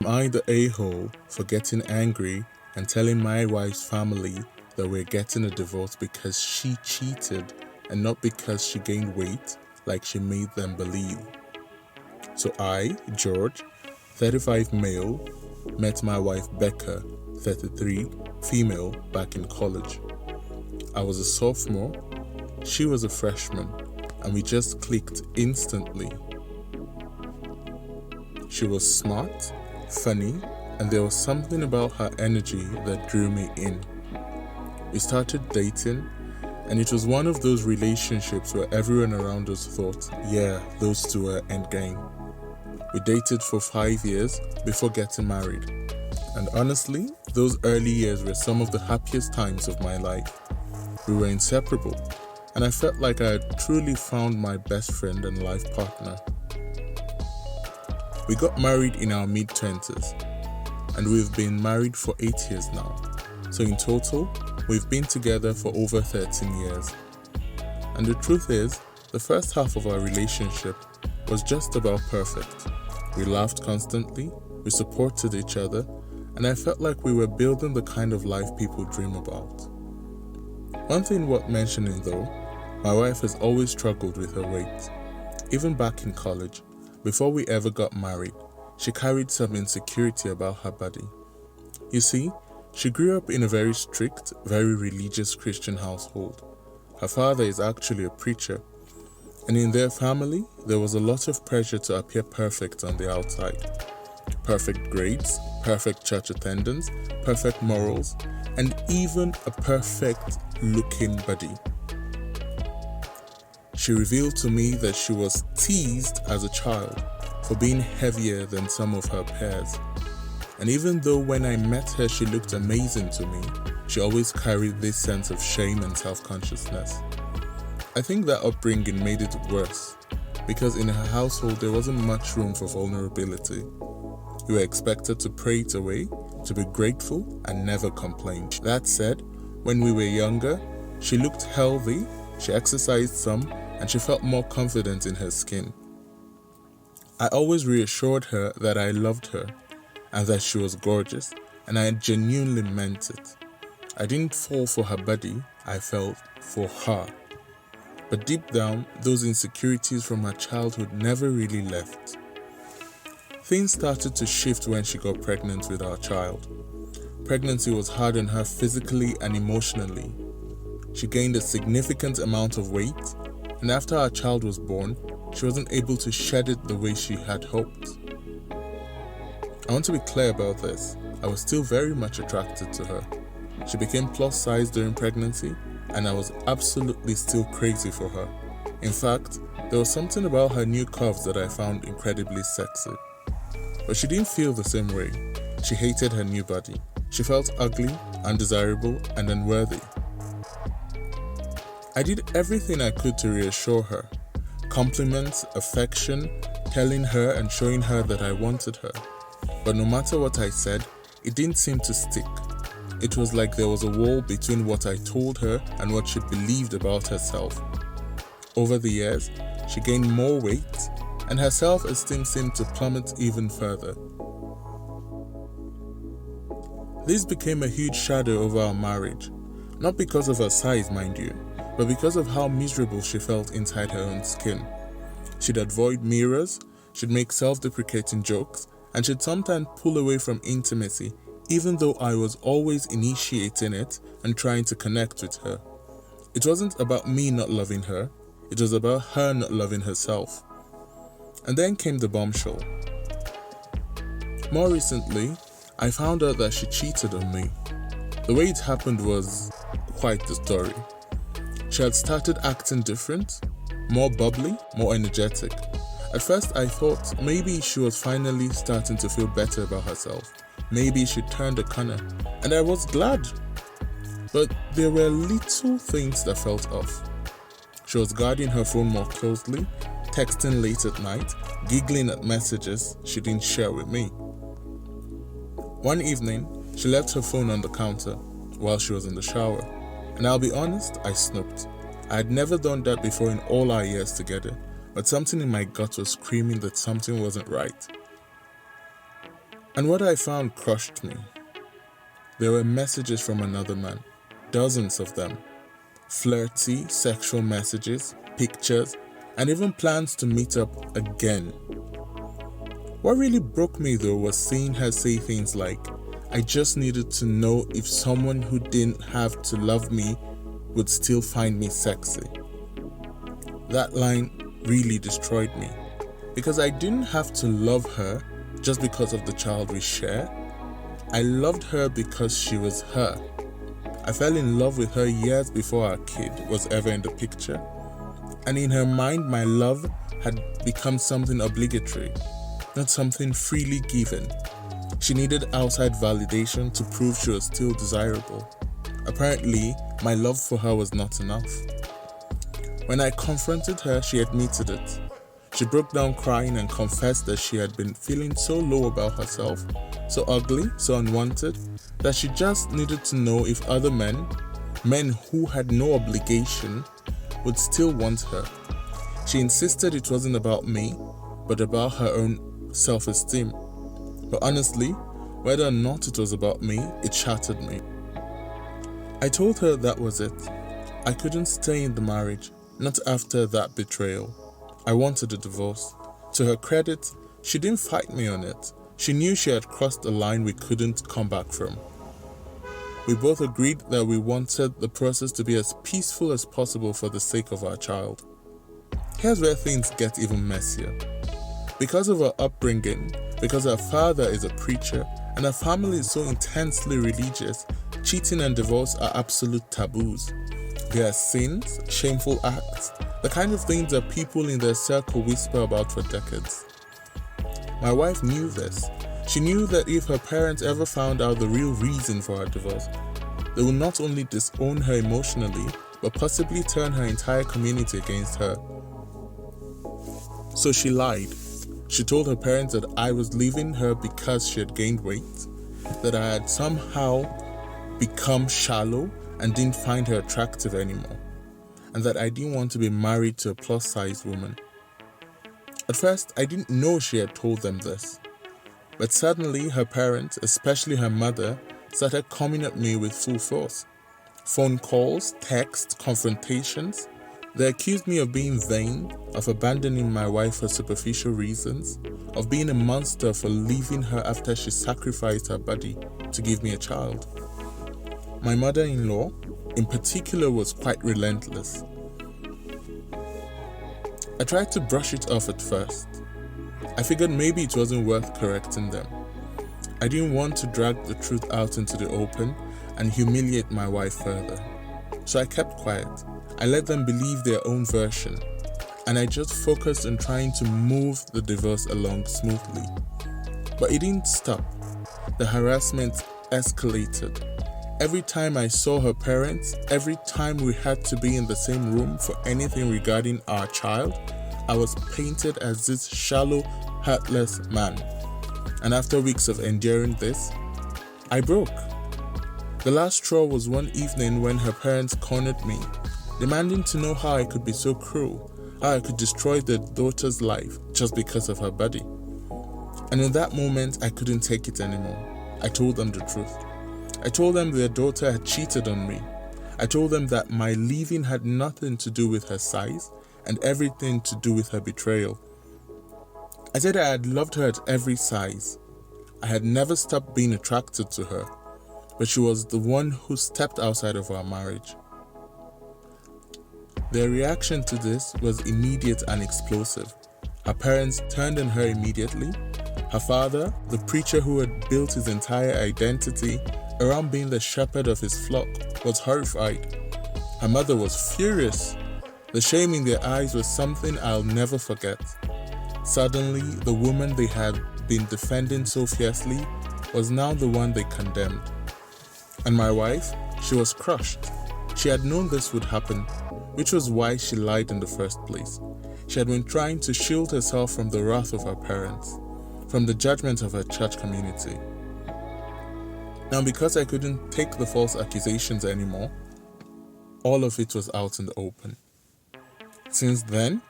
Am I the a-hole for getting angry and telling my wife's family that we're getting a divorce because she cheated and not because she gained weight like she made them believe? So I, George, 35 male, met my wife Becca, 33, female, back in college. I was a sophomore, she was a freshman, and we just clicked instantly. She was smart, funny, and there was something about her energy that drew me in. We started dating, and it was one of those relationships where everyone around us thought, yeah, those two are endgame. We dated for 5 years before getting married, and honestly, those early years were some of the happiest times of my life. We were inseparable, and I felt like I had truly found my best friend and life partner. We got married in our mid-20s, and we've been married for 8 years now. So in total, we've been together for over 13 years. And the truth is, the first half of our relationship was just about perfect. We laughed constantly, we supported each other, and I felt like we were building the kind of life people dream about. One thing worth mentioning though, my wife has always struggled with her weight. Even back in college, before we ever got married, she carried some insecurity about her body. You see, she grew up in a very strict, very religious Christian household. Her father is actually a preacher, and in their family, there was a lot of pressure to appear perfect on the outside. Perfect grades, perfect church attendance, perfect morals, and even a perfect looking body. She revealed to me that she was teased as a child for being heavier than some of her peers. And even though when I met her she looked amazing to me, she always carried this sense of shame and self-consciousness. I think that upbringing made it worse, because in her household there wasn't much room for vulnerability. You were expected to pray it away, to be grateful, and never complain. That said, when we were younger, she looked healthy, she exercised some, and she felt more confident in her skin. I always reassured her that I loved her, and that she was gorgeous, and I genuinely meant it. I didn't fall for her body, I fell for her. But deep down, those insecurities from her childhood never really left. Things started to shift when she got pregnant with our child. Pregnancy was hard on her physically and emotionally. She gained a significant amount of weight, and after our child was born, she wasn't able to shed it the way she had hoped. I want to be clear about this. I was still very much attracted to her. She became plus size during pregnancy, and I was absolutely still crazy for her. In fact, there was something about her new curves that I found incredibly sexy. But she didn't feel the same way. She hated her new body. She felt ugly, undesirable, and unworthy. I did everything I could to reassure her. Compliments, affection, telling her and showing her that I wanted her. But no matter what I said, it didn't seem to stick. It was like there was a wall between what I told her and what she believed about herself. Over the years, she gained more weight, and her self-esteem seemed to plummet even further. This became a huge shadow over our marriage, not because of her size, mind you, but because of how miserable she felt inside her own skin. She'd avoid mirrors, she'd make self-deprecating jokes, and she'd sometimes pull away from intimacy, even though I was always initiating it and trying to connect with her. It wasn't about me not loving her, it was about her not loving herself. And then came the bombshell. More recently, I found out that she cheated on me. The way it happened was quite the story. She had started acting different, more bubbly, more energetic. At first I thought maybe she was finally starting to feel better about herself. Maybe she turned a corner, and I was glad. But there were little things that felt off. She was guarding her phone more closely, texting late at night, giggling at messages she didn't share with me. One evening, she left her phone on the counter while she was in the shower. And I'll be honest, I snooped. I had never done that before in all our years together, but something in my gut was screaming that something wasn't right. And what I found crushed me. There were messages from another man, dozens of them. Flirty, sexual messages, pictures, and even plans to meet up again. What really broke me though was seeing her say things like, "I just needed to know if someone who didn't have to love me would still find me sexy." That line really destroyed me, because I didn't have to love her just because of the child we share. I loved her because she was her. I fell in love with her years before our kid was ever in the picture, and in her mind my love had become something obligatory, not something freely given. She needed outside validation to prove she was still desirable. Apparently, my love for her was not enough. When I confronted her, she admitted it. She broke down crying and confessed that she had been feeling so low about herself, so ugly, so unwanted, that she just needed to know if other men who had no obligation, would still want her. She insisted it wasn't about me, but about her own self-esteem. But honestly, whether or not it was about me, it shattered me. I told her that was it. I couldn't stay in the marriage, not after that betrayal. I wanted a divorce. To her credit, she didn't fight me on it. She knew she had crossed a line we couldn't come back from. We both agreed that we wanted the process to be as peaceful as possible for the sake of our child. Here's where things get even messier. Because of her upbringing, because her father is a preacher, and her family is so intensely religious, cheating and divorce are absolute taboos. They are sins, shameful acts, the kind of things that people in their circle whisper about for decades. My wife knew this. She knew that if her parents ever found out the real reason for her divorce, they would not only disown her emotionally, but possibly turn her entire community against her. So she lied. She told her parents that I was leaving her because she had gained weight, that I had somehow become shallow and didn't find her attractive anymore, and that I didn't want to be married to a plus-sized woman. At first, I didn't know she had told them this, but suddenly her parents, especially her mother, started coming at me with full force. Phone calls, texts, confrontations. They accused me of being vain, of abandoning my wife for superficial reasons, of being a monster for leaving her after she sacrificed her body to give me a child. My mother-in-law, in particular, was quite relentless. I tried to brush it off at first. I figured maybe it wasn't worth correcting them. I didn't want to drag the truth out into the open and humiliate my wife further. So I kept quiet. I let them believe their own version, and I just focused on trying to move the divorce along smoothly. But it didn't stop. The harassment escalated. Every time I saw her parents, every time we had to be in the same room for anything regarding our child, I was painted as this shallow, heartless man. And after weeks of enduring this, I broke. The last straw was one evening when her parents cornered me, demanding to know how I could be so cruel, how I could destroy their daughter's life just because of her body. And in that moment, I couldn't take it anymore. I told them the truth. I told them their daughter had cheated on me. I told them that my leaving had nothing to do with her size and everything to do with her betrayal. I said I had loved her at every size. I had never stopped being attracted to her, but she was the one who stepped outside of our marriage. Their reaction to this was immediate and explosive. Her parents turned on her immediately. Her father, the preacher who had built his entire identity around being the shepherd of his flock, was horrified. Her mother was furious. The shame in their eyes was something I'll never forget. Suddenly, the woman they had been defending so fiercely was now the one they condemned. And my wife, she was crushed. She had known this would happen, which was why she lied in the first place. She had been trying to shield herself from the wrath of her parents, from the judgment of her church community. Now, because I couldn't take the false accusations anymore, all of it was out in the open. Since then,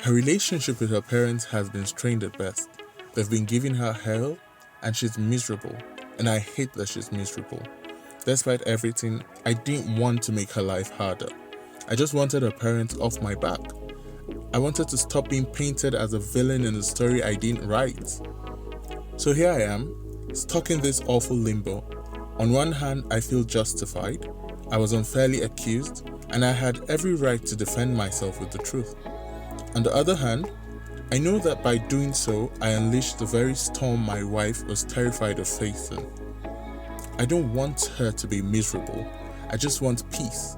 her relationship with her parents has been strained at best. They've been giving her hell, and she's miserable, and I hate that she's miserable. Despite everything, I didn't want to make her life harder. I just wanted her parents off my back. I wanted to stop being painted as a villain in a story I didn't write. So here I am, stuck in this awful limbo. On one hand, I feel justified. I was unfairly accused, and I had every right to defend myself with the truth. On the other hand, I know that by doing so, I unleashed the very storm my wife was terrified of facing. I don't want her to be miserable. I just want peace.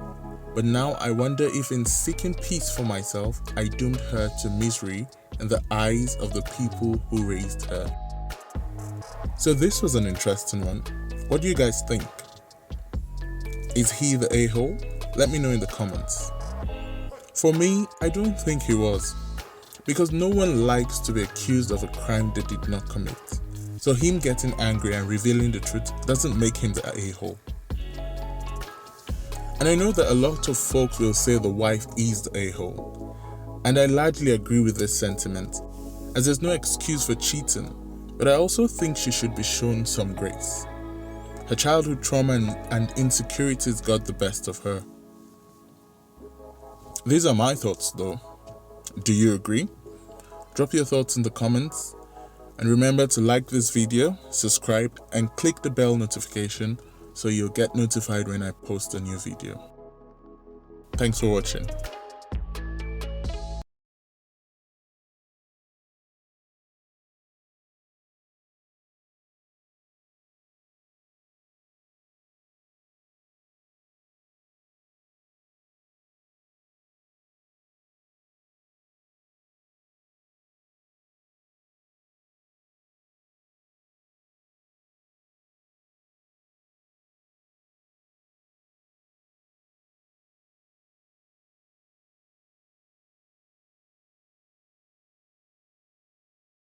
But now I wonder if in seeking peace for myself, I doomed her to misery in the eyes of the people who raised her. So this was an interesting one. What do you guys think? Is he the a-hole? Let me know in the comments. For me, I don't think he was, because no one likes to be accused of a crime they did not commit. So him getting angry and revealing the truth doesn't make him the a-hole. And I know that a lot of folks will say the wife is the a-hole, and I largely agree with this sentiment, as there's no excuse for cheating, but I also think she should be shown some grace. Her childhood trauma and insecurities got the best of her. These are my thoughts though. Do you agree? Drop your thoughts in the comments, and remember to like this video, subscribe, and click the bell notification so you'll get notified when I post a new video. Thanks for watching.